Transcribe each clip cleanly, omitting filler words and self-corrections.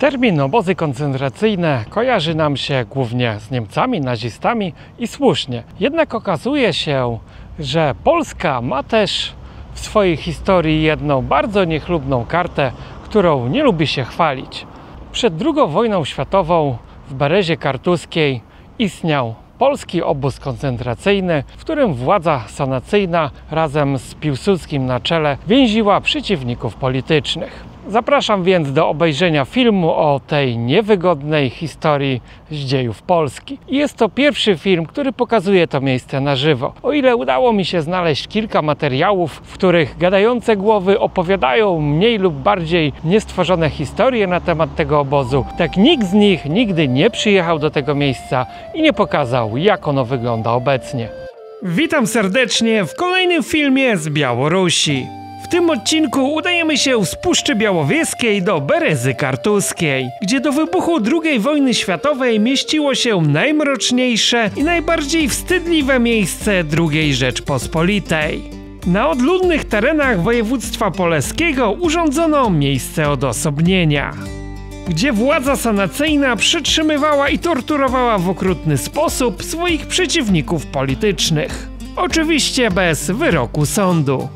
Termin obozy koncentracyjne kojarzy nam się głównie z Niemcami, nazistami i słusznie. Jednak okazuje się, że Polska ma też w swojej historii jedną bardzo niechlubną kartę, którą nie lubi się chwalić. Przed II wojną światową w Berezie Kartuskiej istniał polski obóz koncentracyjny, w którym władza sanacyjna razem z Piłsudskim na czele więziła przeciwników politycznych. Zapraszam więc do obejrzenia filmu o tej niewygodnej historii z dziejów Polski. I jest to pierwszy film, który pokazuje to miejsce na żywo. O ile udało mi się znaleźć kilka materiałów, w których gadające głowy opowiadają mniej lub bardziej niestworzone historie na temat tego obozu, tak nikt z nich nigdy nie przyjechał do tego miejsca i nie pokazał, jak ono wygląda obecnie. Witam serdecznie w kolejnym filmie z Białorusi. W tym odcinku udajemy się z Puszczy Białowieskiej do Berezy Kartuskiej, gdzie do wybuchu II wojny światowej mieściło się najmroczniejsze i najbardziej wstydliwe miejsce II Rzeczpospolitej. Na odludnych terenach województwa poleskiego urządzono miejsce odosobnienia, gdzie władza sanacyjna przytrzymywała i torturowała w okrutny sposób swoich przeciwników politycznych. Oczywiście bez wyroku sądu.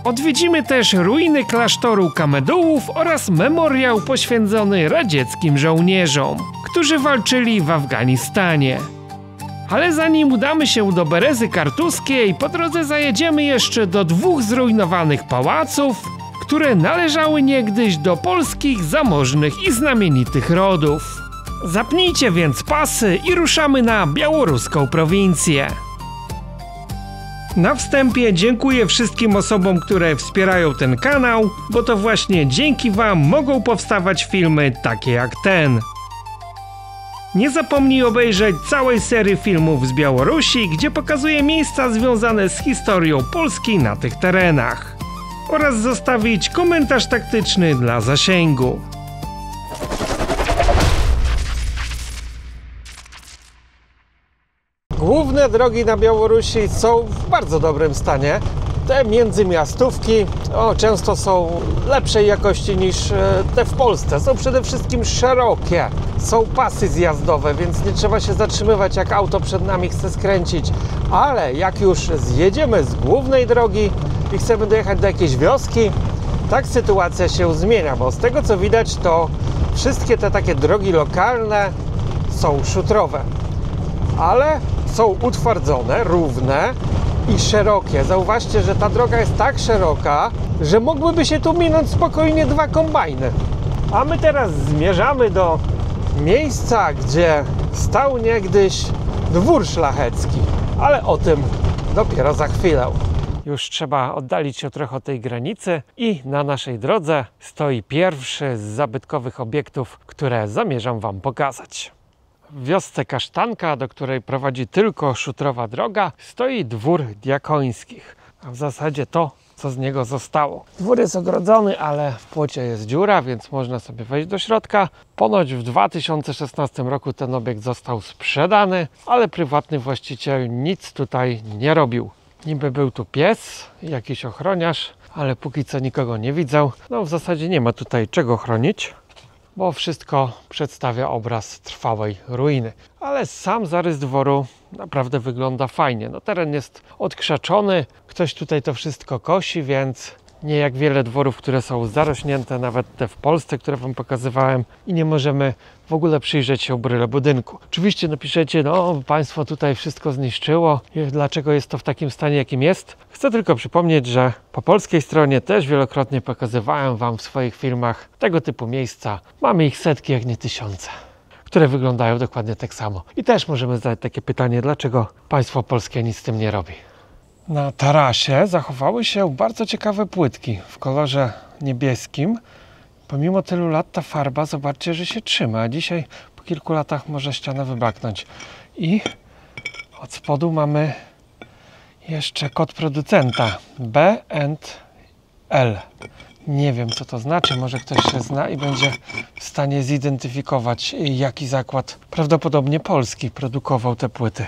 Odwiedzimy też ruiny klasztoru Kamedułów oraz memoriał poświęcony radzieckim żołnierzom, którzy walczyli w Afganistanie. Ale zanim udamy się do Berezy Kartuskiej, po drodze zajedziemy jeszcze do dwóch zrujnowanych pałaców, które należały niegdyś do polskich zamożnych i znamienitych rodów. Zapnijcie więc pasy i ruszamy na białoruską prowincję. Na wstępie dziękuję wszystkim osobom, które wspierają ten kanał, bo to właśnie dzięki Wam mogą powstawać filmy takie jak ten. Nie zapomnij obejrzeć całej serii filmów z Białorusi, gdzie pokazuję miejsca związane z historią Polski na tych terenach. Oraz zostawić komentarz taktyczny dla zasięgu. Główne drogi na Białorusi są w bardzo dobrym stanie. Te międzymiastówki często są lepszej jakości niż te w Polsce. Są przede wszystkim szerokie, są pasy zjazdowe, więc nie trzeba się zatrzymywać, jak auto przed nami chce skręcić. Ale jak już zjedziemy z głównej drogi i chcemy dojechać do jakiejś wioski, tak sytuacja się zmienia, bo z tego co widać, to wszystkie te takie drogi lokalne są szutrowe, ale są utwardzone, równe i szerokie. Zauważcie, że ta droga jest tak szeroka, że mogłyby się tu minąć spokojnie dwa kombajny. A my teraz zmierzamy do miejsca, gdzie stał niegdyś dwór szlachecki, ale o tym dopiero za chwilę. Już trzeba oddalić się trochę od tej granicy i na naszej drodze stoi pierwszy z zabytkowych obiektów, które zamierzam Wam pokazać. W wiosce Kasztanka, do której prowadzi tylko szutrowa droga, stoi dwór diakońskich, a w zasadzie to, co z niego zostało. Dwór jest ogrodzony, ale w płocie jest dziura, więc można sobie wejść do środka. Ponoć w 2016 roku ten obiekt został sprzedany, ale prywatny właściciel nic tutaj nie robił. Niby był tu pies, jakiś ochroniarz, ale póki co nikogo nie widział. No w zasadzie nie ma tutaj czego chronić, bo wszystko przedstawia obraz trwałej ruiny. Ale sam zarys dworu naprawdę wygląda fajnie. No, teren jest odkrzaczony, ktoś tutaj to wszystko kosi, więc nie jak wiele dworów, które są zarośnięte, nawet te w Polsce, które Wam pokazywałem, i nie możemy w ogóle przyjrzeć się bryle budynku. Oczywiście napiszecie, no Państwo tutaj wszystko zniszczyło, dlaczego jest to w takim stanie, jakim jest? Chcę tylko przypomnieć, że po polskiej stronie też wielokrotnie pokazywałem Wam w swoich filmach tego typu miejsca. Mamy ich setki, jak nie tysiące, które wyglądają dokładnie tak samo. I też możemy zadać takie pytanie, dlaczego państwo polskie nic z tym nie robi. Na tarasie zachowały się bardzo ciekawe płytki w kolorze niebieskim. Pomimo tylu lat ta farba, zobaczcie, że się trzyma. A dzisiaj po kilku latach może ściana wybaknąć. I od spodu mamy jeszcze kod producenta B&L. Nie wiem, co to znaczy. Może ktoś się zna i będzie w stanie zidentyfikować, jaki zakład, prawdopodobnie polski, produkował te płyty.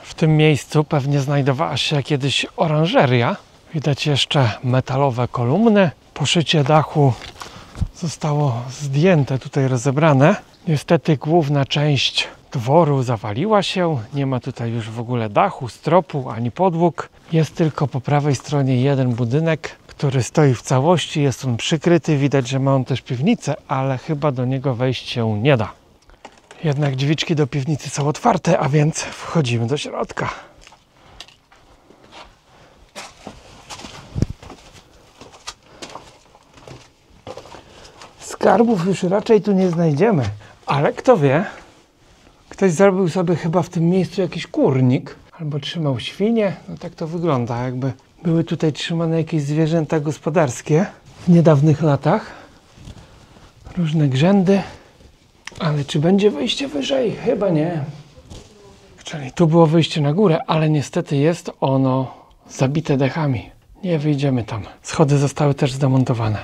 W tym miejscu pewnie znajdowała się kiedyś oranżeria. Widać jeszcze metalowe kolumny. Poszycie dachu zostało zdjęte, tutaj rozebrane. Niestety główna część dworu zawaliła się, nie ma tutaj już w ogóle dachu, stropu ani podłóg. Jest tylko po prawej stronie jeden budynek, który stoi w całości, jest on przykryty, widać, że ma on też piwnicę, ale chyba do niego wejść się nie da. Jednak drzwiczki do piwnicy są otwarte, a więc wchodzimy do środka. Skarbów już raczej tu nie znajdziemy, ale kto wie, ktoś zrobił sobie chyba w tym miejscu jakiś kurnik, albo trzymał świnie, no tak to wygląda, jakby były tutaj trzymane jakieś zwierzęta gospodarskie w niedawnych latach. Różne grzędy, ale czy będzie wyjście wyżej? Chyba nie. Czyli tu było wyjście na górę, ale niestety jest ono zabite dechami. Nie wyjdziemy tam. Schody zostały też zdemontowane.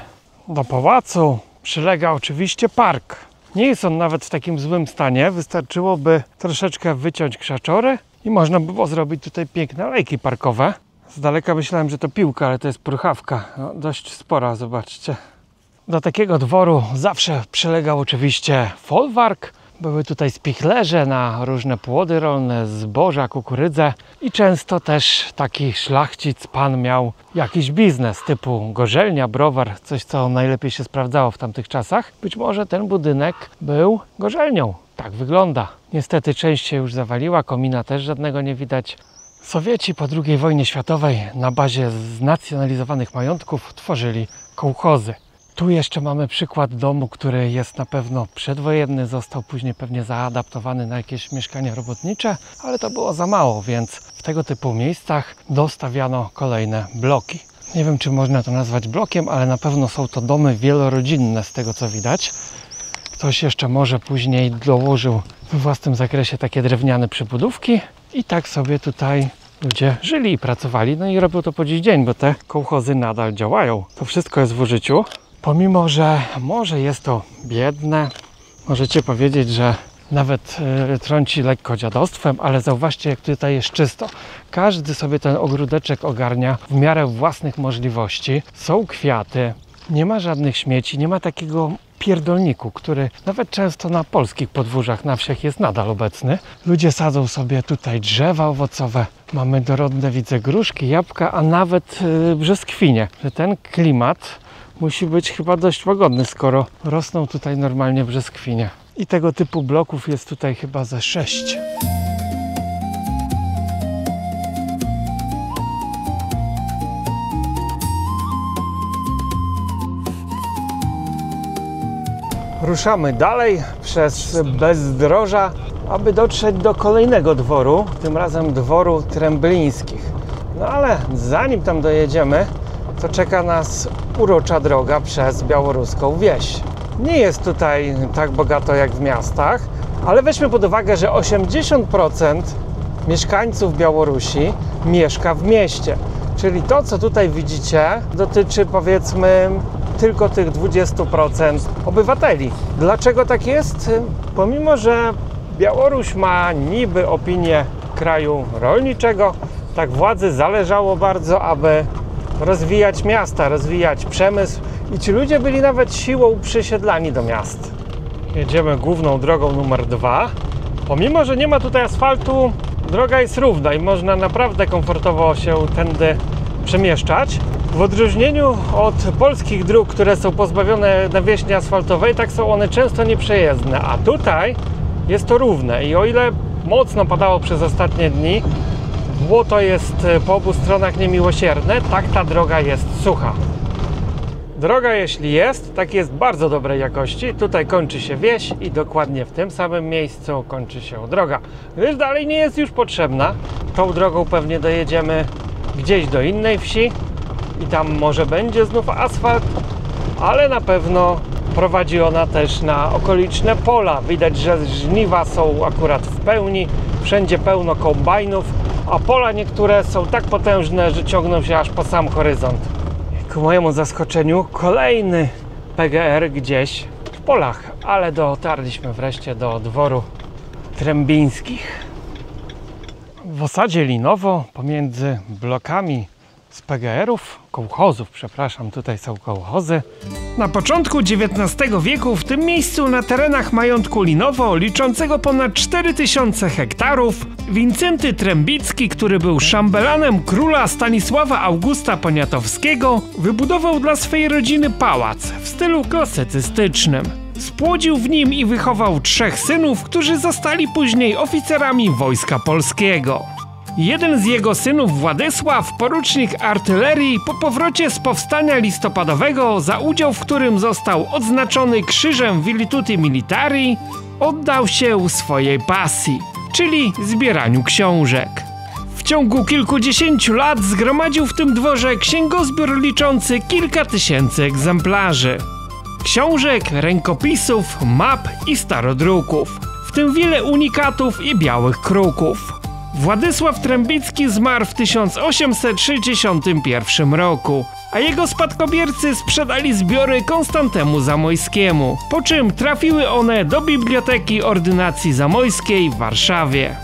Do pałacu przylega oczywiście park. Nie jest on nawet w takim złym stanie. Wystarczyłoby troszeczkę wyciąć krzaczory i można by było zrobić tutaj piękne alejki parkowe. Z daleka myślałem, że to piłka, ale to jest pruchawka. No, dość spora, zobaczcie. Do takiego dworu zawsze przylegał oczywiście folwark. Były tutaj spichlerze na różne płody rolne, zboża, kukurydzę i często też taki szlachcic, pan miał jakiś biznes typu gorzelnia, browar, coś co najlepiej się sprawdzało w tamtych czasach. Być może ten budynek był gorzelnią. Tak wygląda. Niestety część się już zawaliła, komina też żadnego nie widać. Sowieci po II wojnie światowej na bazie znacjonalizowanych majątków tworzyli kołchozy. Tu jeszcze mamy przykład domu, który jest na pewno przedwojenny, został później pewnie zaadaptowany na jakieś mieszkania robotnicze, ale to było za mało, więc w tego typu miejscach dostawiano kolejne bloki. Nie wiem, czy można to nazwać blokiem, ale na pewno są to domy wielorodzinne z tego co widać. Ktoś jeszcze może później dołożył we własnym zakresie takie drewniane przybudówki i tak sobie tutaj ludzie żyli i pracowali, no i robią to po dziś dzień, bo te kołchozy nadal działają. To wszystko jest w użyciu. Pomimo, że może jest to biedne, możecie powiedzieć, że nawet trąci lekko dziadostwem, ale zauważcie, jak tutaj jest czysto. Każdy sobie ten ogródeczek ogarnia w miarę własnych możliwości. Są kwiaty, nie ma żadnych śmieci, nie ma takiego pierdolniku, który nawet często na polskich podwórzach, na wsiach jest nadal obecny. Ludzie sadzą sobie tutaj drzewa owocowe. Mamy dorodne, widzę, gruszki, jabłka, a nawet brzoskwinie. Że ten klimat musi być chyba dość łagodny, skoro rosną tutaj normalnie brzoskwinie. I tego typu bloków jest tutaj chyba ze 6. Ruszamy dalej przez bezdroża, aby dotrzeć do kolejnego dworu, tym razem dworu Tremblińskich. No ale zanim tam dojedziemy, to czeka nas urocza droga przez białoruską wieś. Nie jest tutaj tak bogato jak w miastach, ale weźmy pod uwagę, że 80% mieszkańców Białorusi mieszka w mieście. Czyli to, co tutaj widzicie, dotyczy powiedzmy tylko tych 20% obywateli. Dlaczego tak jest? Pomimo, że Białoruś ma niby opinię kraju rolniczego, tak władzy zależało bardzo, aby rozwijać miasta, rozwijać przemysł i ci ludzie byli nawet siłą przysiedlani do miast. Jedziemy główną drogą numer 2. Pomimo, że nie ma tutaj asfaltu, droga jest równa i można naprawdę komfortowo się tędy przemieszczać. W odróżnieniu od polskich dróg, które są pozbawione nawierzchni asfaltowej, tak są one często nieprzejezdne, a tutaj jest to równe i o ile mocno padało przez ostatnie dni, błoto jest po obu stronach niemiłosierne, tak ta droga jest sucha. Droga jeśli jest, tak jest bardzo dobrej jakości. Tutaj kończy się wieś i dokładnie w tym samym miejscu kończy się droga. Gdyż dalej nie jest już potrzebna. Tą drogą pewnie dojedziemy gdzieś do innej wsi i tam może będzie znów asfalt, ale na pewno prowadzi ona też na okoliczne pola. Widać, że żniwa są akurat w pełni, wszędzie pełno kombajnów, a pola niektóre są tak potężne, że ciągną się aż po sam horyzont. Ku mojemu zaskoczeniu kolejny PGR gdzieś w polach, ale dotarliśmy wreszcie do dworu Tremblińskich. W osadzie linowo pomiędzy blokami z PGR-ów, kołchozów, przepraszam, tutaj są kołchozy. Na początku XIX wieku w tym miejscu na terenach majątku Linowo, liczącego ponad 4000 hektarów, Wincenty Trębicki, który był szambelanem króla Stanisława Augusta Poniatowskiego, wybudował dla swej rodziny pałac w stylu klasycystycznym. Spłodził w nim i wychował 3 synów, którzy zostali później oficerami Wojska Polskiego. Jeden z jego synów, Władysław, porucznik artylerii, po powrocie z powstania listopadowego, za udział w którym został odznaczony krzyżem Virtuti Militari, oddał się swojej pasji, czyli zbieraniu książek. W ciągu kilkudziesięciu lat zgromadził w tym dworze księgozbiór liczący kilka tysięcy egzemplarzy. Książek, rękopisów, map i starodruków, w tym wiele unikatów i białych kruków. Władysław Trębicki zmarł w 1861 roku, a jego spadkobiercy sprzedali zbiory Konstantemu Zamojskiemu, po czym trafiły one do Biblioteki Ordynacji Zamojskiej w Warszawie.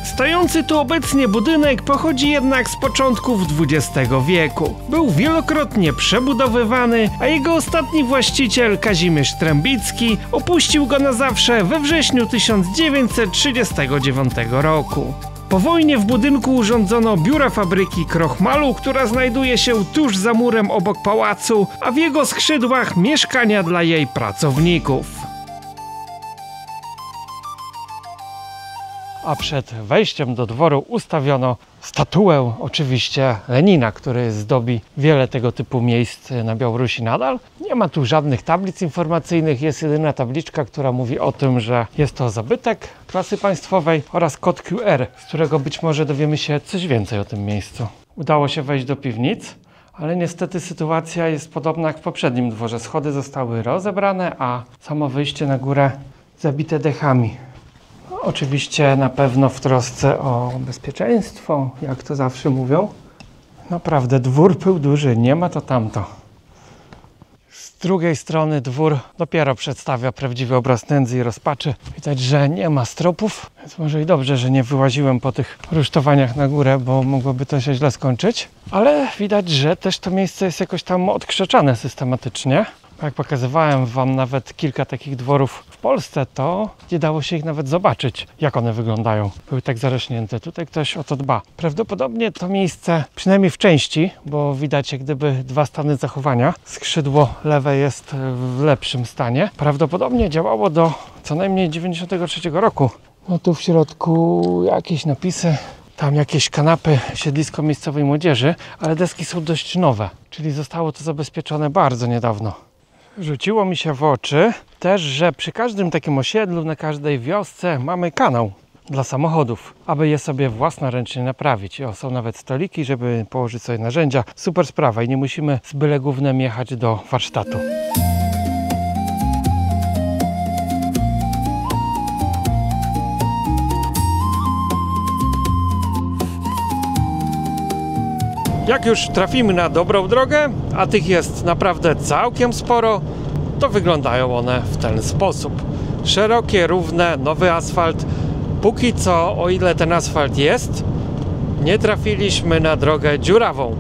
Stojący tu obecnie budynek pochodzi jednak z początków XX wieku. Był wielokrotnie przebudowywany, a jego ostatni właściciel, Kazimierz Trębicki, opuścił go na zawsze we wrześniu 1939 roku. Po wojnie w budynku urządzono biura fabryki krochmalu, która znajduje się tuż za murem obok pałacu, a w jego skrzydłach mieszkania dla jej pracowników. A przed wejściem do dworu ustawiono statuę oczywiście Lenina, który zdobi wiele tego typu miejsc na Białorusi nadal. Nie ma tu żadnych tablic informacyjnych, jest jedyna tabliczka, która mówi o tym, że jest to zabytek klasy państwowej oraz kod QR, z którego być może dowiemy się coś więcej o tym miejscu. Udało się wejść do piwnic, ale niestety sytuacja jest podobna jak w poprzednim dworze. Schody zostały rozebrane, a samo wyjście na górę zabite dechami. Oczywiście na pewno w trosce o bezpieczeństwo, jak to zawsze mówią. Naprawdę dwór był duży, nie ma to tamto. Z drugiej strony dwór dopiero przedstawia prawdziwy obraz nędzy i rozpaczy. Widać, że nie ma stropów, więc może i dobrze, że nie wyłaziłem po tych rusztowaniach na górę, bo mogłoby to się źle skończyć. Ale widać, że też to miejsce jest jakoś tam odkrzeczane systematycznie. Jak pokazywałem wam nawet kilka takich dworów w Polsce, to nie dało się ich nawet zobaczyć, jak one wyglądają. Były tak zarośnięte. Tutaj ktoś o to dba. Prawdopodobnie to miejsce, przynajmniej w części, bo widać jak gdyby 2 stany zachowania. Skrzydło lewe jest w lepszym stanie. Prawdopodobnie działało do co najmniej 93 roku. No tu w środku jakieś napisy. Tam jakieś kanapy, siedlisko miejscowej młodzieży, ale deski są dość nowe, czyli zostało to zabezpieczone bardzo niedawno. Rzuciło mi się w oczy też, że przy każdym takim osiedlu, na każdej wiosce mamy kanał dla samochodów, aby je sobie własnoręcznie naprawić. O, są nawet stoliki, żeby położyć sobie narzędzia. Super sprawa i nie musimy z byle gównem jechać do warsztatu. Jak już trafimy na dobrą drogę, a tych jest naprawdę całkiem sporo, to wyglądają one w ten sposób. Szerokie, równe, nowy asfalt. Póki co, o ile ten asfalt jest, nie trafiliśmy na drogę dziurawą.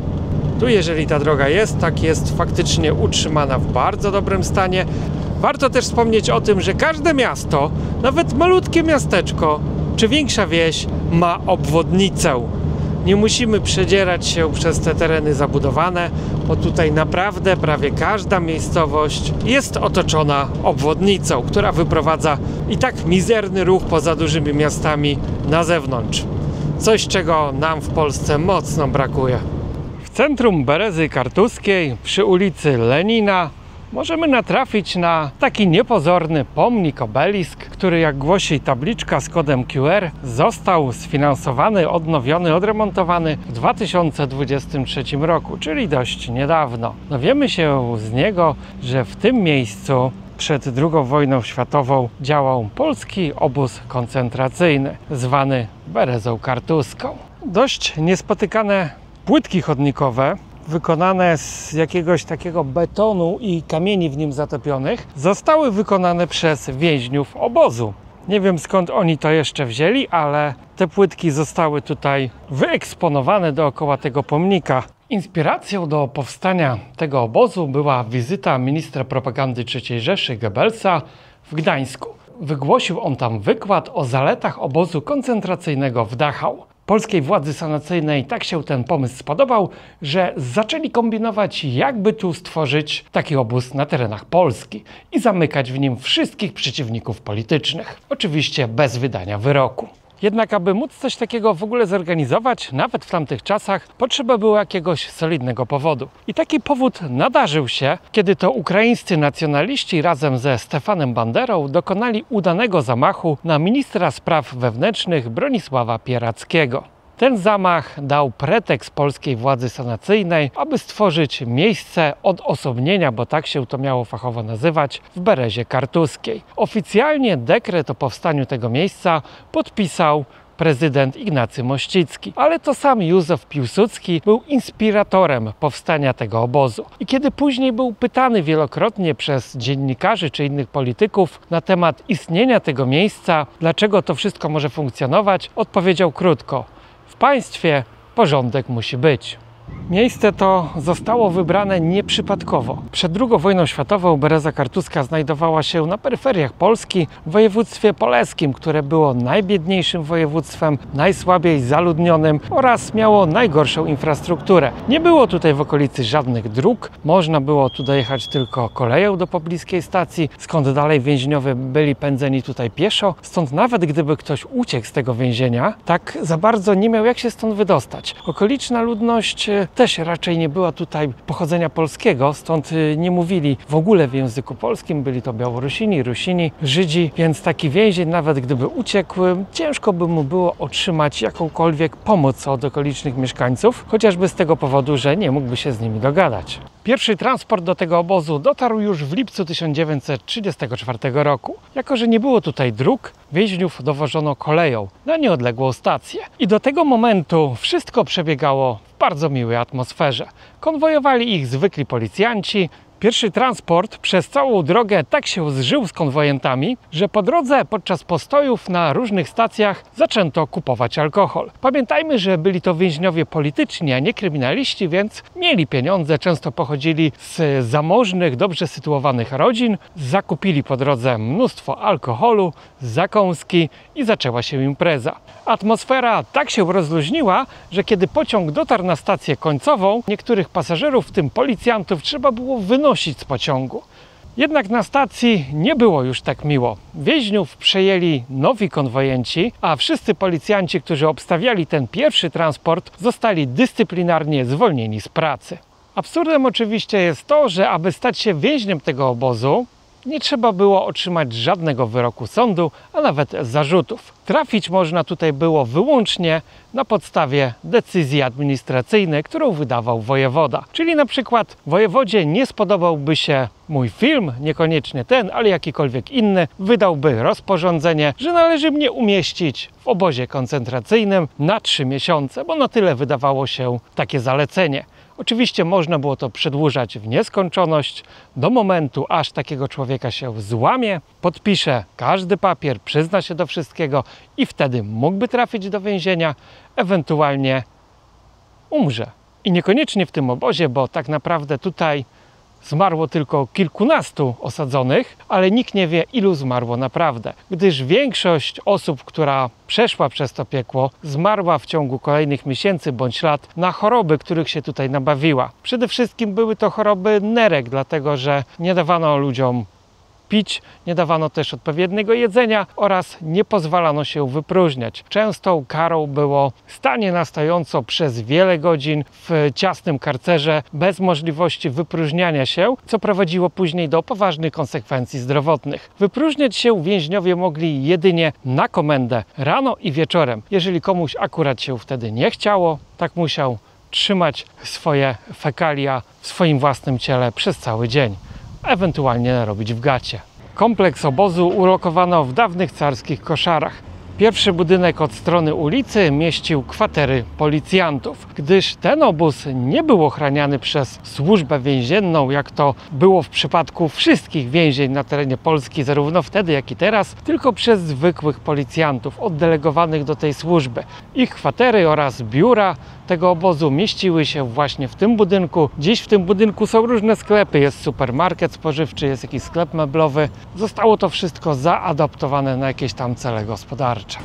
Tu jeżeli ta droga jest, tak jest faktycznie utrzymana w bardzo dobrym stanie. Warto też wspomnieć o tym, że każde miasto, nawet malutkie miasteczko czy większa wieś ma obwodnicę. Nie musimy przedzierać się przez te tereny zabudowane, bo tutaj naprawdę prawie każda miejscowość jest otoczona obwodnicą, która wyprowadza i tak mizerny ruch poza dużymi miastami na zewnątrz. Coś, czego nam w Polsce mocno brakuje. W centrum Berezy Kartuskiej, przy ulicy Lenina, możemy natrafić na taki niepozorny pomnik, obelisk, który, jak głosi tabliczka z kodem QR, został sfinansowany, odnowiony, odremontowany w 2023 roku, czyli dość niedawno. Dowiemy się z niego, że w tym miejscu przed II wojną światową działał polski obóz koncentracyjny, zwany Berezą Kartuską. Dość niespotykane płytki chodnikowe, wykonane z jakiegoś takiego betonu i kamieni w nim zatopionych, zostały wykonane przez więźniów obozu. Nie wiem, skąd oni to jeszcze wzięli, ale te płytki zostały tutaj wyeksponowane dookoła tego pomnika Inspiracją do powstania tego obozu była wizyta ministra propagandy III Rzeszy Goebbelsa w Gdańsku. Wygłosił on tam wykład o zaletach obozu koncentracyjnego w Dachau. Polskiej władzy sanacyjnej tak się ten pomysł spodobał, że zaczęli kombinować, jakby tu stworzyć taki obóz na terenach Polski i zamykać w nim wszystkich przeciwników politycznych. Oczywiście bez wydania wyroku. Jednak aby móc coś takiego w ogóle zorganizować, nawet w tamtych czasach, potrzeba było jakiegoś solidnego powodu. I taki powód nadarzył się, kiedy to ukraińscy nacjonaliści razem ze Stefanem Banderą dokonali udanego zamachu na ministra spraw wewnętrznych Bronisława Pierackiego. Ten zamach dał pretekst polskiej władzy sanacyjnej, aby stworzyć miejsce odosobnienia, bo tak się to miało fachowo nazywać, w Berezie Kartuskiej. Oficjalnie dekret o powstaniu tego miejsca podpisał prezydent Ignacy Mościcki, ale to sam Józef Piłsudski był inspiratorem powstania tego obozu. I kiedy później był pytany wielokrotnie przez dziennikarzy czy innych polityków na temat istnienia tego miejsca, dlaczego to wszystko może funkcjonować, odpowiedział krótko: w państwie porządek musi być. Miejsce to zostało wybrane nieprzypadkowo. Przed II wojną światową Bereza Kartuska znajdowała się na peryferiach Polski, w województwie polskim, które było najbiedniejszym województwem, najsłabiej zaludnionym oraz miało najgorszą infrastrukturę. Nie było tutaj w okolicy żadnych dróg, można było tu dojechać tylko koleją do pobliskiej stacji, skąd dalej więźniowie byli pędzeni tutaj pieszo, stąd nawet gdyby ktoś uciekł z tego więzienia, tak za bardzo nie miał jak się stąd wydostać. Okoliczna ludność też raczej nie była tutaj pochodzenia polskiego, stąd nie mówili w ogóle w języku polskim, byli to Białorusini, Rusini, Żydzi, więc taki więzień, nawet gdyby uciekł, ciężko by mu było otrzymać jakąkolwiek pomoc od okolicznych mieszkańców, chociażby z tego powodu, że nie mógłby się z nimi dogadać. Pierwszy transport do tego obozu dotarł już w lipcu 1934 roku. Jako że nie było tutaj dróg, więźniów dowożono koleją na nieodległą stację. I do tego momentu wszystko przebiegało w bardzo miłej atmosferze. Konwojowali ich zwykli policjanci. Pierwszy transport przez całą drogę tak się zżył z konwojentami, że po drodze podczas postojów na różnych stacjach zaczęto kupować alkohol. Pamiętajmy, że byli to więźniowie polityczni, a nie kryminaliści, więc mieli pieniądze, często pochodzili z zamożnych, dobrze sytuowanych rodzin, zakupili po drodze mnóstwo alkoholu, zakąski i zaczęła się impreza. Atmosfera tak się rozluźniła, że kiedy pociąg dotarł na stację końcową, niektórych pasażerów, w tym policjantów, trzeba było wynosić z pociągu. Jednak na stacji nie było już tak miło. Więźniów przejęli nowi konwojenci, a wszyscy policjanci, którzy obstawiali ten pierwszy transport, zostali dyscyplinarnie zwolnieni z pracy. Absurdem oczywiście jest to, że aby stać się więźniem tego obozu, nie trzeba było otrzymać żadnego wyroku sądu, a nawet zarzutów. Trafić można tutaj było wyłącznie na podstawie decyzji administracyjnej, którą wydawał wojewoda. Czyli na przykład wojewodzie nie spodobałby się mój film, niekoniecznie ten, ale jakikolwiek inny, wydałby rozporządzenie, że należy mnie umieścić w obozie koncentracyjnym na 3 miesiące, bo na tyle wydawało się takie zalecenie. Oczywiście można było to przedłużać w nieskończoność, do momentu, aż takiego człowieka się złamie, podpisze każdy papier, przyzna się do wszystkiego i wtedy mógłby trafić do więzienia, ewentualnie umrze. I niekoniecznie w tym obozie, bo tak naprawdę tutaj zmarło tylko kilkunastu osadzonych, ale nikt nie wie, ilu zmarło naprawdę, gdyż większość osób, która przeszła przez to piekło, zmarła w ciągu kolejnych miesięcy bądź lat na choroby, których się tutaj nabawiła. Przede wszystkim były to choroby nerek, dlatego że nie dawano ludziom pić, nie dawano też odpowiedniego jedzenia oraz nie pozwalano się wypróżniać. Częstą karą było stanie na stojąco przez wiele godzin w ciasnym karcerze bez możliwości wypróżniania się, co prowadziło później do poważnych konsekwencji zdrowotnych. Wypróżniać się więźniowie mogli jedynie na komendę rano i wieczorem. Jeżeli komuś akurat się wtedy nie chciało, tak musiał trzymać swoje fekalia w swoim własnym ciele przez cały dzień, ewentualnie narobić w gacie. Kompleks obozu ulokowano w dawnych carskich koszarach. Pierwszy budynek od strony ulicy mieścił kwatery policjantów, gdyż ten obóz nie był ochraniany przez służbę więzienną, jak to było w przypadku wszystkich więzień na terenie Polski, zarówno wtedy, jak i teraz, tylko przez zwykłych policjantów oddelegowanych do tej służby. Ich kwatery oraz biura tego obozu mieściły się właśnie w tym budynku. Dziś w tym budynku są różne sklepy, jest supermarket spożywczy, jest jakiś sklep meblowy. Zostało to wszystko zaadaptowane na jakieś tam cele gospodarcze.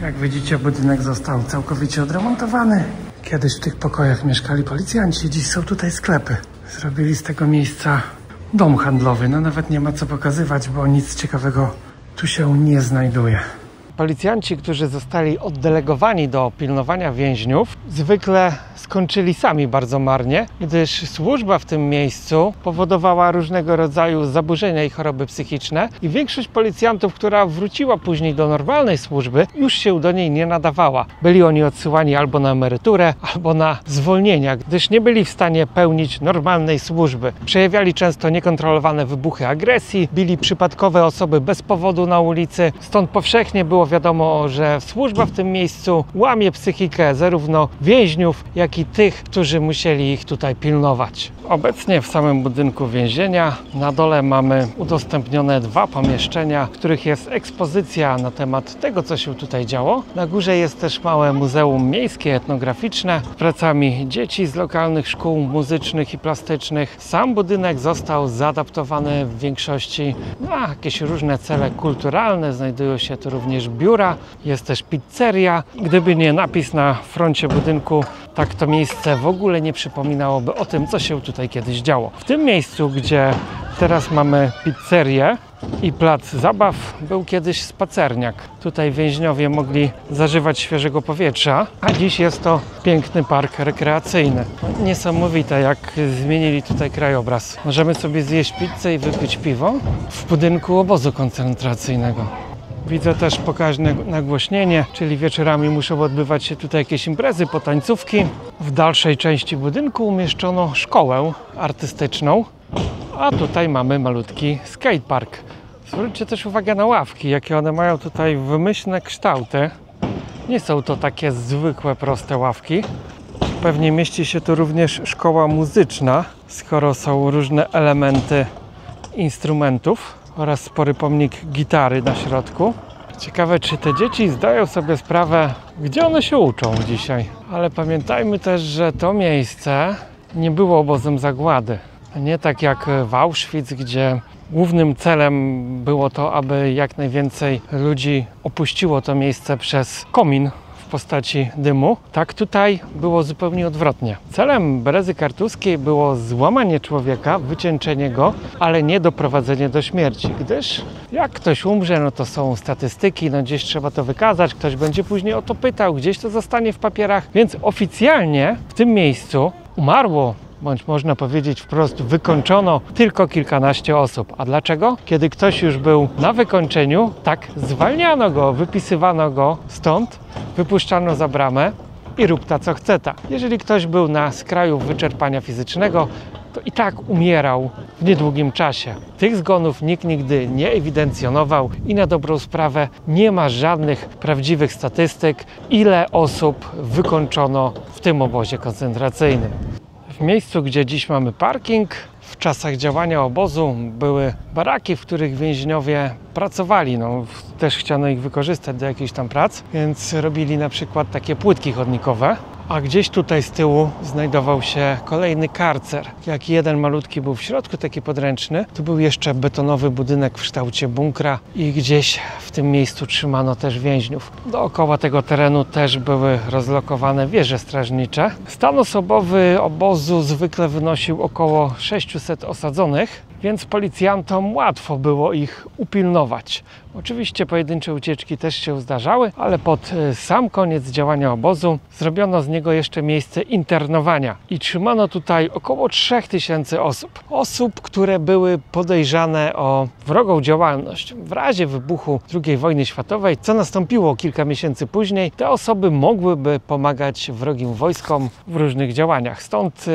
Jak widzicie, budynek został całkowicie odremontowany. Kiedyś w tych pokojach mieszkali policjanci, dziś są tutaj sklepy. Zrobili z tego miejsca dom handlowy. No nawet nie ma co pokazywać, bo nic ciekawego tu się nie znajduje. Policjanci, którzy zostali oddelegowani do pilnowania więźniów, zwykle skończyli sami bardzo marnie, gdyż służba w tym miejscu powodowała różnego rodzaju zaburzenia i choroby psychiczne i większość policjantów, która wróciła później do normalnej służby, już się do niej nie nadawała. Byli oni odsyłani albo na emeryturę, albo na zwolnienia, gdyż nie byli w stanie pełnić normalnej służby. Przejawiali często niekontrolowane wybuchy agresji, bili przypadkowe osoby bez powodu na ulicy, stąd powszechnie było wiadomo, że służba w tym miejscu łamie psychikę zarówno więźniów, jak i tych, którzy musieli ich tutaj pilnować. Obecnie w samym budynku więzienia na dole mamy udostępnione 2 pomieszczenia, w których jest ekspozycja na temat tego, co się tutaj działo. Na górze jest też małe muzeum miejskie, etnograficzne z pracami dzieci z lokalnych szkół muzycznych i plastycznych. Sam budynek został zaadaptowany w większości na jakieś różne cele kulturalne. Znajdują się tu również biura, jest też pizzeria. Gdyby nie napis na froncie budynku, tak to miejsce w ogóle nie przypominałoby o tym, co się tutaj kiedyś działo. W tym miejscu, gdzie teraz mamy pizzerię i plac zabaw, był kiedyś spacerniak. Tutaj więźniowie mogli zażywać świeżego powietrza, a dziś jest to piękny park rekreacyjny. Niesamowite, jak zmienili tutaj krajobraz. Możemy sobie zjeść pizzę i wypić piwo w budynku obozu koncentracyjnego. Widzę też pokaźne nagłośnienie, czyli wieczorami muszą odbywać się tutaj jakieś imprezy, potańcówki. W dalszej części budynku umieszczono szkołę artystyczną, a tutaj mamy malutki skatepark. Zwróćcie też uwagę na ławki, jakie one mają tutaj wymyślne kształty. Nie są to takie zwykłe, proste ławki. Pewnie mieści się tu również szkoła muzyczna, skoro są różne elementy instrumentów oraz spory pomnik gitary na środku. Ciekawe, czy te dzieci zdają sobie sprawę, gdzie one się uczą dzisiaj. Ale pamiętajmy też, że to miejsce nie było obozem zagłady. Nie tak jak w Auschwitz, gdzie głównym celem było to, aby jak najwięcej ludzi opuściło to miejsce przez komin w postaci dymu. Tak tutaj było zupełnie odwrotnie. Celem Berezy Kartuskiej było złamanie człowieka, wycieńczenie go, ale nie doprowadzenie do śmierci, gdyż jak ktoś umrze, no to są statystyki, no gdzieś trzeba to wykazać, ktoś będzie później o to pytał, gdzieś to zostanie w papierach, więc oficjalnie w tym miejscu umarło, bądź można powiedzieć wprost wykończono tylko kilkanaście osób. A dlaczego? Kiedy ktoś już był na wykończeniu, tak zwalniano go, wypisywano go stąd, wypuszczano za bramę i rób ta co chce ta. Jeżeli ktoś był na skraju wyczerpania fizycznego, to i tak umierał w niedługim czasie. Tych zgonów nikt nigdy nie ewidencjonował i na dobrą sprawę nie ma żadnych prawdziwych statystyk, ile osób wykończono w tym obozie koncentracyjnym. W miejscu, gdzie dziś mamy parking, w czasach działania obozu były baraki, w których więźniowie pracowali. No, też chciano ich wykorzystać do jakichś tam prac, więc robili na przykład takie płytki chodnikowe. A gdzieś tutaj z tyłu znajdował się kolejny karcer. Jak jeden malutki był w środku, taki podręczny, tu był jeszcze betonowy budynek w kształcie bunkra i gdzieś w tym miejscu trzymano też więźniów. Dookoła tego terenu też były rozlokowane wieże strażnicze. Stan osobowy obozu zwykle wynosił około 600 osadzonych, więc policjantom łatwo było ich upilnować. Oczywiście pojedyncze ucieczki też się zdarzały, ale pod sam koniec działania obozu zrobiono z niego jeszcze miejsce internowania i trzymano tutaj około 3000 osób. Osób, które były podejrzane o wrogą działalność. W razie wybuchu II wojny światowej, co nastąpiło kilka miesięcy później, te osoby mogłyby pomagać wrogim wojskom w różnych działaniach. Stąd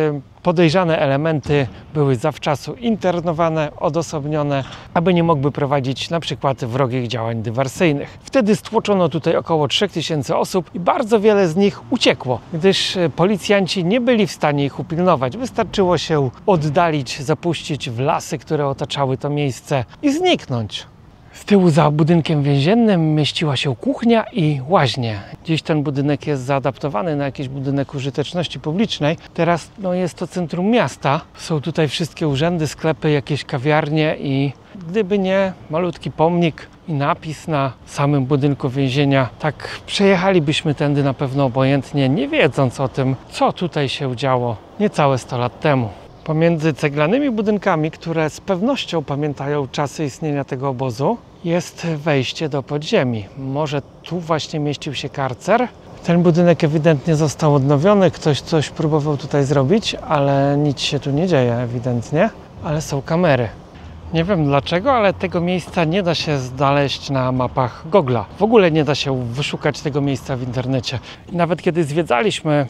podejrzane elementy były zawczasu internowane, odosobnione, aby nie mogły prowadzić na przykład wrogich wrogich działań dywersyjnych. Wtedy stłoczono tutaj około 3000 osób i bardzo wiele z nich uciekło, gdyż policjanci nie byli w stanie ich upilnować. Wystarczyło się oddalić, zapuścić w lasy, które otaczały to miejsce i zniknąć. Z tyłu za budynkiem więziennym mieściła się kuchnia i łaźnie. Dziś ten budynek jest zaadaptowany na jakiś budynek użyteczności publicznej. Teraz jest to centrum miasta. Są tutaj wszystkie urzędy, sklepy, jakieś kawiarnie i gdyby nie malutki pomnik i napis na samym budynku więzienia, tak przejechalibyśmy tędy na pewno obojętnie, nie wiedząc o tym, co tutaj się działo niecałe 100 lat temu. Pomiędzy ceglanymi budynkami, które z pewnością pamiętają czasy istnienia tego obozu, jest wejście do podziemi. Może tu właśnie mieścił się karcer. Ten budynek ewidentnie został odnowiony, ktoś coś próbował tutaj zrobić, ale nic się tu nie dzieje ewidentnie, ale są kamery. Nie wiem dlaczego, ale tego miejsca nie da się znaleźć na mapach Google'a. W ogóle nie da się wyszukać tego miejsca w internecie. Nawet kiedy zwiedzaliśmy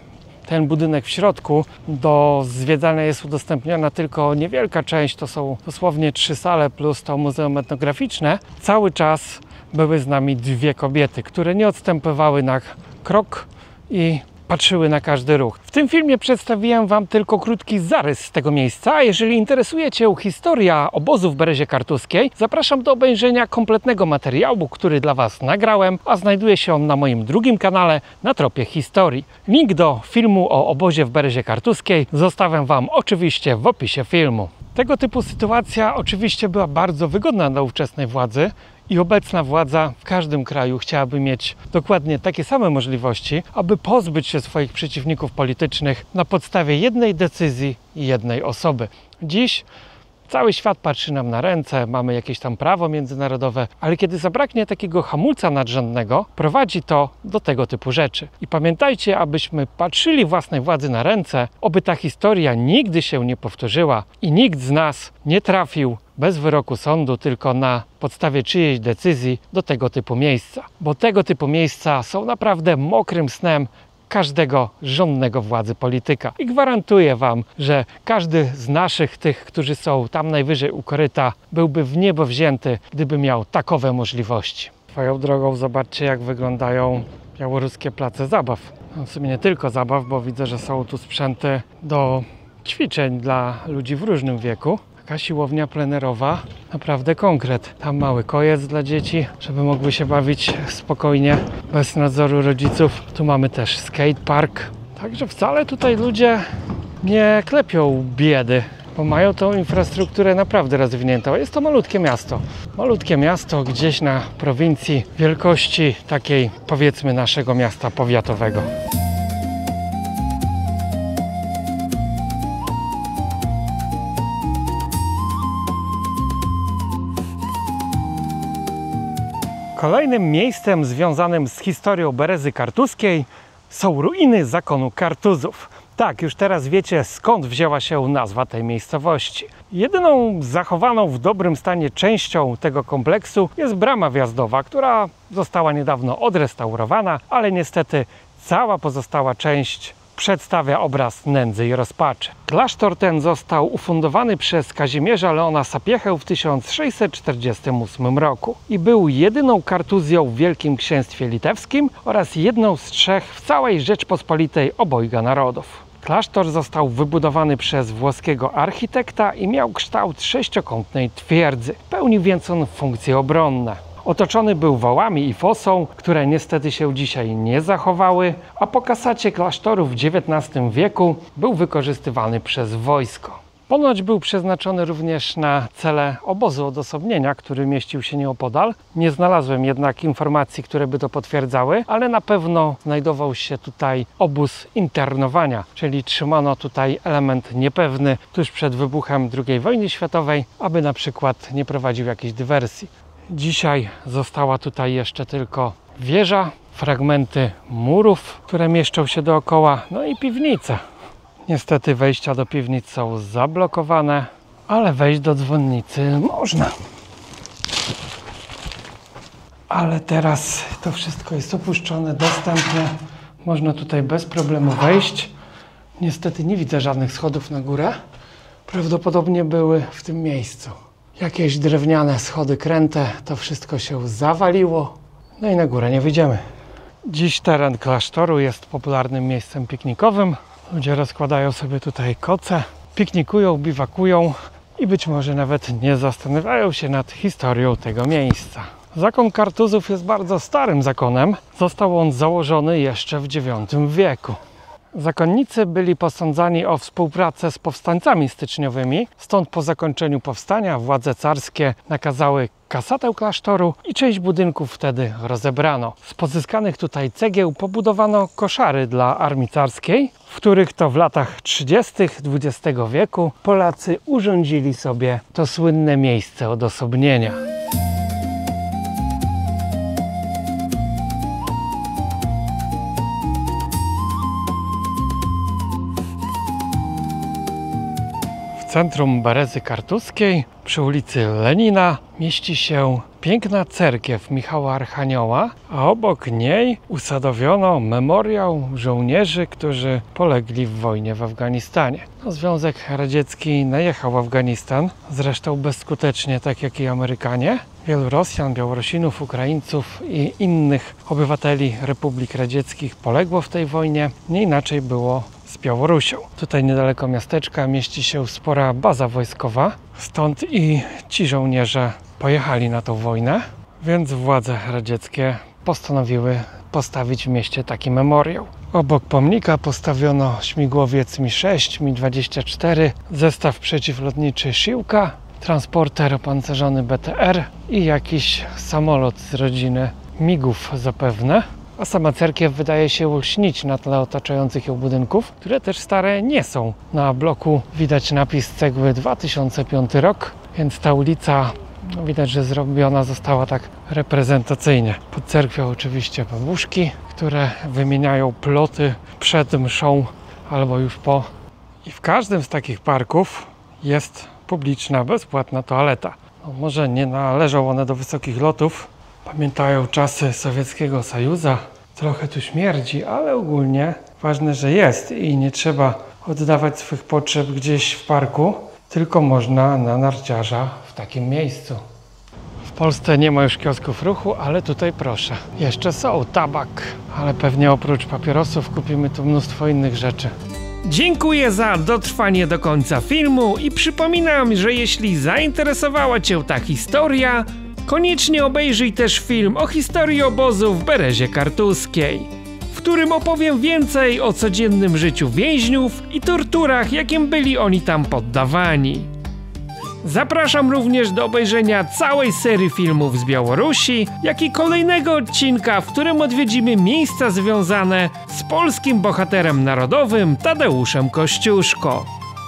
ten budynek w środku, do zwiedzania jest udostępniona tylko niewielka część, to są dosłownie 3 sale plus to muzeum etnograficzne. Cały czas były z nami 2 kobiety, które nie odstępowały na krok i patrzyły na każdy ruch. W tym filmie przedstawiłem Wam tylko krótki zarys tego miejsca, a jeżeli interesuje Cię historia obozu w Berezie Kartuskiej, zapraszam do obejrzenia kompletnego materiału, który dla Was nagrałem, a znajduje się on na moim drugim kanale Na Tropie Historii. Link do filmu o obozie w Berezie Kartuskiej zostawiam Wam oczywiście w opisie filmu. Tego typu sytuacja oczywiście była bardzo wygodna dla ówczesnej władzy, i obecna władza w każdym kraju chciałaby mieć dokładnie takie same możliwości, aby pozbyć się swoich przeciwników politycznych na podstawie jednej decyzji i jednej osoby. Dziś cały świat patrzy nam na ręce, mamy jakieś tam prawo międzynarodowe, ale kiedy zabraknie takiego hamulca nadrzędnego, prowadzi to do tego typu rzeczy. I pamiętajcie, abyśmy patrzyli własnej władzy na ręce, oby ta historia nigdy się nie powtórzyła i nikt z nas nie trafił bez wyroku sądu, tylko na podstawie czyjejś decyzji do tego typu miejsca. Bo tego typu miejsca są naprawdę mokrym snem każdego żądnego władzy polityka. I gwarantuję Wam, że każdy z naszych, tych, którzy są tam najwyżej u koryta, byłby w niebo wzięty, gdyby miał takowe możliwości. Swoją drogą zobaczcie, jak wyglądają białoruskie place zabaw. W sumie nie tylko zabaw, bo widzę, że są tu sprzęty do ćwiczeń dla ludzi w różnym wieku. Taka siłownia plenerowa, naprawdę konkret. Tam mały kojec dla dzieci, żeby mogły się bawić spokojnie, bez nadzoru rodziców. Tu mamy też skatepark. Także wcale tutaj ludzie nie klepią biedy, bo mają tą infrastrukturę naprawdę rozwiniętą. Jest to malutkie miasto. Malutkie miasto gdzieś na prowincji wielkości takiej, powiedzmy, naszego miasta powiatowego. Kolejnym miejscem związanym z historią Berezy Kartuskiej są ruiny zakonu Kartuzów. Tak, już teraz wiecie, skąd wzięła się nazwa tej miejscowości. Jedyną zachowaną w dobrym stanie częścią tego kompleksu jest brama wjazdowa, która została niedawno odrestaurowana, ale niestety cała pozostała część przedstawia obraz nędzy i rozpaczy. Klasztor ten został ufundowany przez Kazimierza Leona Sapiehę w 1648 roku i był jedyną kartuzją w Wielkim Księstwie Litewskim oraz jedną z 3 w całej Rzeczpospolitej obojga narodów. Klasztor został wybudowany przez włoskiego architekta i miał kształt 6-kątnej twierdzy. Pełnił więc on funkcje obronne. Otoczony był wałami i fosą, które niestety się dzisiaj nie zachowały, a po kasacie klasztoru w XIX wieku był wykorzystywany przez wojsko. Ponoć był przeznaczony również na cele obozu odosobnienia, który mieścił się nieopodal. Nie znalazłem jednak informacji, które by to potwierdzały, ale na pewno znajdował się tutaj obóz internowania, czyli trzymano tutaj element niepewny tuż przed wybuchem II wojny światowej, aby na przykład nie prowadził jakiejś dywersji. Dzisiaj została tutaj jeszcze tylko wieża, fragmenty murów, które mieszczą się dookoła, no i piwnice. Niestety wejścia do piwnic są zablokowane, ale wejść do dzwonnicy można. Ale teraz to wszystko jest opuszczone, dostępne. Można tutaj bez problemu wejść. Niestety nie widzę żadnych schodów na górę. Prawdopodobnie były w tym miejscu. Jakieś drewniane schody kręte, to wszystko się zawaliło. No i na górę nie wyjdziemy. Dziś teren klasztoru jest popularnym miejscem piknikowym. Ludzie rozkładają sobie tutaj koce, piknikują, biwakują i być może nawet nie zastanawiają się nad historią tego miejsca. Zakon Kartuzów jest bardzo starym zakonem. Został on założony jeszcze w IX wieku. Zakonnicy byli posądzani o współpracę z powstańcami styczniowymi, stąd po zakończeniu powstania władze carskie nakazały kasatę klasztoru i część budynków wtedy rozebrano. Z pozyskanych tutaj cegieł pobudowano koszary dla armii carskiej, w których to w latach 30. XX wieku Polacy urządzili sobie to słynne miejsce odosobnienia. W centrum Berezy Kartuskiej, przy ulicy Lenina, mieści się piękna cerkiew Michała Archanioła, a obok niej usadowiono memoriał żołnierzy, którzy polegli w wojnie w Afganistanie. Związek Radziecki najechał w Afganistan, zresztą bezskutecznie, tak jak i Amerykanie. Wielu Rosjan, Białorusinów, Ukraińców i innych obywateli Republik Radzieckich poległo w tej wojnie. Nie inaczej było z Białorusią. Tutaj niedaleko miasteczka mieści się spora baza wojskowa, stąd i ci żołnierze pojechali na tą wojnę, więc władze radzieckie postanowiły postawić w mieście taki memoriał. Obok pomnika postawiono śmigłowiec Mi-6, Mi-24, zestaw przeciwlotniczy Siłka, transporter opancerzony BTR i jakiś samolot z rodziny MIG-ów zapewne. A sama cerkiew wydaje się śnić na tle otaczających ją budynków, które też stare nie są. Na bloku widać napis cegły 2005 rok, więc ta ulica widać, że zrobiona została tak reprezentacyjnie. Pod cerkwią oczywiście babuszki, które wymieniają ploty przed mszą albo już po. I w każdym z takich parków jest publiczna, bezpłatna toaleta. No, może nie należą one do wysokich lotów, pamiętają czasy Sowieckiego Sojuzu. Trochę tu śmierdzi, ale ogólnie ważne, że jest i nie trzeba oddawać swych potrzeb gdzieś w parku, tylko można na narciarza w takim miejscu. W Polsce nie ma już kiosków ruchu, ale tutaj proszę. Jeszcze są tabak, ale pewnie oprócz papierosów kupimy tu mnóstwo innych rzeczy. Dziękuję za dotrwanie do końca filmu i przypominam, że jeśli zainteresowała Cię ta historia, koniecznie obejrzyj też film o historii obozu w Berezie Kartuskiej, w którym opowiem więcej o codziennym życiu więźniów i torturach, jakim byli oni tam poddawani. Zapraszam również do obejrzenia całej serii filmów z Białorusi, jak i kolejnego odcinka, w którym odwiedzimy miejsca związane z polskim bohaterem narodowym Tadeuszem Kościuszko.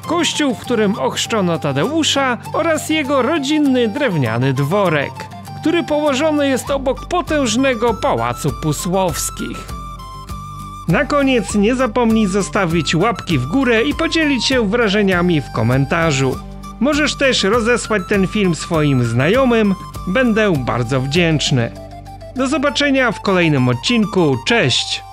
Kościół, w którym ochrzczono Tadeusza oraz jego rodzinny drewniany dworek, który położony jest obok potężnego Pałacu Pusłowskich. Na koniec nie zapomnij zostawić łapki w górę i podzielić się wrażeniami w komentarzu. Możesz też rozesłać ten film swoim znajomym, będę bardzo wdzięczny. Do zobaczenia w kolejnym odcinku, cześć!